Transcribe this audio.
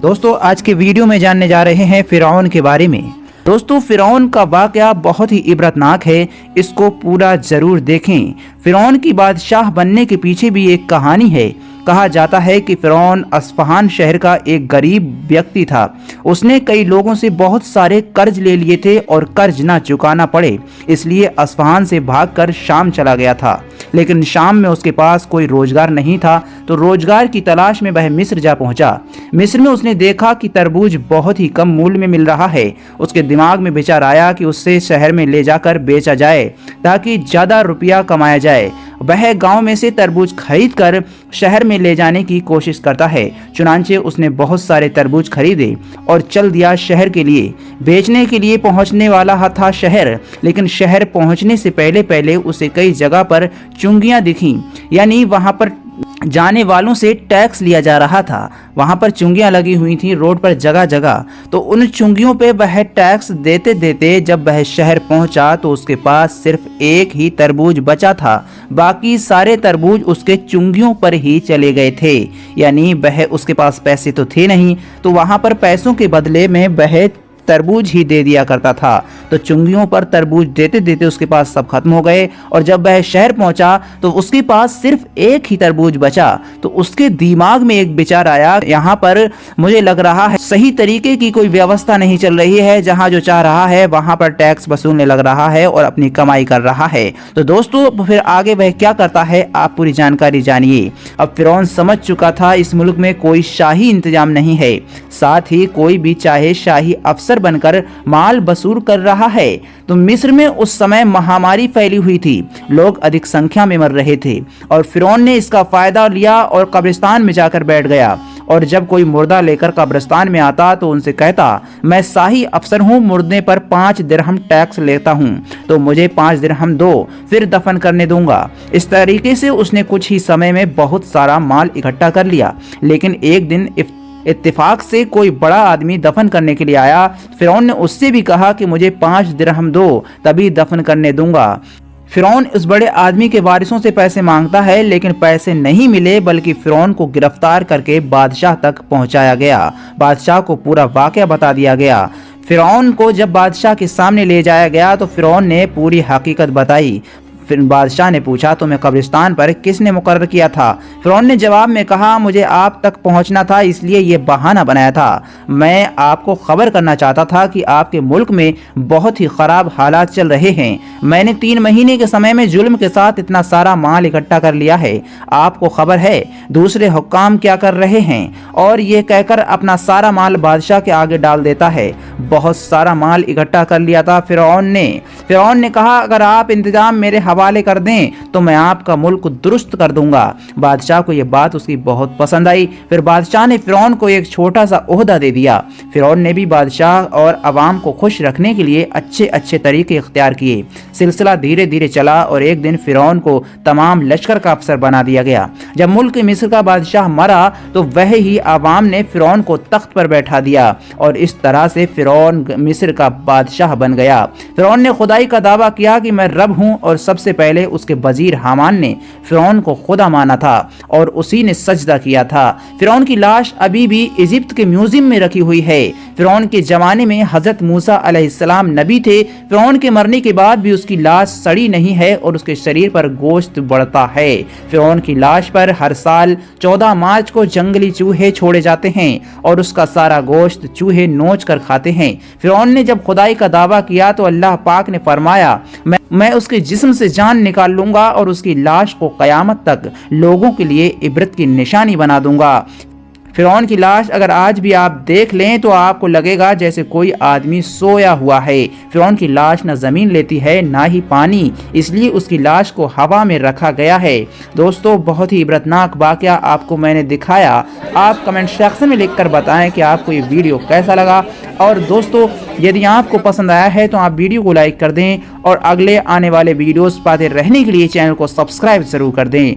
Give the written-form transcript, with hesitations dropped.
दोस्तों आज के वीडियो में जानने जा रहे हैं फिरौन के बारे में। दोस्तों फिरौन का वाकया बहुत ही इबरतनाक है, इसको पूरा जरूर देखें। फिरौन की बादशाह बनने के पीछे भी एक कहानी है। कहा जाता है कि फिरौन अस्फहान शहर का एक गरीब व्यक्ति था। उसने कई लोगों से बहुत सारे कर्ज ले लिए थे और कर्ज ना चुकाना पड़े, इसलिए अस्फहान से भागकर शाम चला गया था। लेकिन शाम में उसके पास कोई रोजगार नहीं था, तो रोजगार की तलाश में वह मिस्र जा पहुंचा। मिस्र में उसने देखा कि तरबूज बहुत ही कम मूल्य में मिल रहा है। उसके दिमाग में विचार आया कि उससे शहर में ले जाकर बेचा जाए ताकि ज्यादा रुपया कमाया जाए। वह गांव में से तरबूज खरीद कर शहर में ले जाने की कोशिश करता है। चुनांचे उसने बहुत सारे तरबूज खरीदे और चल दिया शहर के लिए। बेचने के लिए पहुंचने वाला था शहर, लेकिन शहर पहुंचने से पहले उसे कई जगह पर चुंगियां दिखीं, यानी वहां पर जाने वालों से टैक्स लिया जा रहा था। वहां पर चुंगियां लगी हुई थी रोड पर जगह जगह। तो उन चुंगियों पे वह टैक्स देते देते जब वह शहर पहुंचा तो उसके पास सिर्फ एक ही तरबूज बचा था। बाकी सारे तरबूज उसके चुंगियों पर ही चले गए थे, यानी वह उसके पास पैसे तो थे नहीं, तो वहां पर पैसों के बदले में वह तरबूज ही दे दिया करता था। तो चुंगियों पर तरबूज देते देते उसके पास सब खत्म हो गए और जब वह शहर पहुंचा तो उसके पास सिर्फ एक ही तरबूज बचा। तो उसके दिमाग में एक विचार आया, यहाँ पर मुझे लग रहा है सही तरीके की कोई व्यवस्था नहीं चल रही है। जहाँ जो चाह रहा है वहां पर टैक्स वसूलने लग रहा है और अपनी कमाई कर रहा है। तो दोस्तों फिर आगे वह क्या करता है, आप पूरी जानकारी जानिए। अब फिरौन समझ चुका था इस मुल्क में कोई शाही इंतजाम नहीं है, साथ ही कोई भी चाहे शाही अफसर बनकर माल वसूल कर रहा है। तो मिस्र में उस समय महामारी फैली हुई थी, लोग अधिक संख्या में मर रहे थे और फिरौन ने इसका फायदा लिया और कब्रिस्तान में जाकर बैठ गया। और जब कोई मुर्दा लेकर कब्रिस्तान में आता तो उनसे कहता, मैं शाही अफसर हूँ, मुर्दे पर 5 दिरहम टैक्स लेता हूँ, तो मुझे 5 दिरहम दो, फिर दफन करने दूंगा। इस तरीके से उसने कुछ ही समय में बहुत सारा माल इकट्ठा कर लिया। लेकिन एक दिन इत्तेफाक से कोई बड़ा आदमी दफन करने के लिए आया। फिरौन ने उससे भी कहा कि मुझे 5 दिरहम दो, तभी दफन करने दूंगा। फिरौन उस बड़े आदमी के वारिसों से पैसे मांगता है, लेकिन पैसे नहीं मिले, बल्कि फिरौन को गिरफ्तार करके बादशाह तक पहुंचाया गया। बादशाह को पूरा वाकया बता दिया गया। फिरौन को जब बादशाह के सामने ले जाया गया तो फिरौन ने पूरी हकीकत बताई। फिर बादशाह ने पूछा, तुम्हें कब्रिस्तान पर किसने मुकर्रर किया था? फिरौन ने जवाब में कहा, मुझे आप तक पहुंचना था, इसलिए ये बहाना बनाया था। मैं आपको खबर करना चाहता था कि आपके मुल्क में बहुत ही खराब हालात चल रहे हैं। मैंने 3 महीने के समय में जुल्म के साथ इतना सारा माल इकट्ठा कर लिया है। आपको खबर है दूसरे हुक्काम क्या कर रहे हैं? और ये कहकर अपना सारा माल बादशाह के आगे डाल देता है। बहुत सारा माल इकट्ठा कर लिया था फिरौन ने कहा, अगर आप इंतजाम मेरे हवाले कर दें तो मैं आपका मुल्क दुरुस्त कर दूंगा। बादशाह को यह बात उसकी बहुत पसंद आई। फिर बादशाह ने फिरौन को एक छोटा सा ओहदा दे दिया। फिरौन ने भी बादशाह और अवाम को खुश रखने के लिए अच्छे अच्छे तरीके इख्तियार किए। सिलसिला धीरे धीरे चला और एक दिन फिरौन को तमाम लश्कर का अफसर बना दिया गया। जब मुल्क मिस्र का बादशाह मरा तो वह ही अवाम ने फिरौन को तख्त पर बैठा दिया और इस तरह से फिरौन मिस्र का बादशाह बन गया। फिरौन ने खुदाई का दावा किया कि मैं रब हूं और सबसे पहले उसके वजीर हामान ने फिरौन को खुदा माना था और उसी ने सजदा किया था। फिरौन की लाश अभी भी इजिप्ट के म्यूजियम में रखी हुई है। फिरौन के जमाने में हजरत मूसा अलैहिस्सलाम नबी थे। फिरौन के मरने के बाद भी उसकी लाश सड़ी नहीं है और उसके शरीर पर गोश्त बढ़ता है। फिरौन की लाश पर हर साल 14 मार्च को जंगली चूहे छोड़े जाते हैं और उसका सारा गोश्त चूहे नोच कर खाते हैं। फिरौन ने जब खुदाई का दावा किया तो अल्लाह पाक ने फरमाया, मैं उसके जिस्म से जान निकाल लूंगा और उसकी लाश को कयामत तक लोगों के लिए इबरत की निशानी बना दूंगा। फिरौन की लाश अगर आज भी आप देख लें तो आपको लगेगा जैसे कोई आदमी सोया हुआ है। फिरौन की लाश न ज़मीन लेती है ना ही पानी, इसलिए उसकी लाश को हवा में रखा गया है। दोस्तों बहुत ही इबरतनाक वाकया आपको मैंने दिखाया। आप कमेंट सेक्शन में लिखकर बताएं कि आपको ये वीडियो कैसा लगा। और दोस्तों यदि आपको पसंद आया है तो आप वीडियो को लाइक कर दें और अगले आने वाले वीडियोस पाते रहने के लिए चैनल को सब्सक्राइब जरूर कर दें।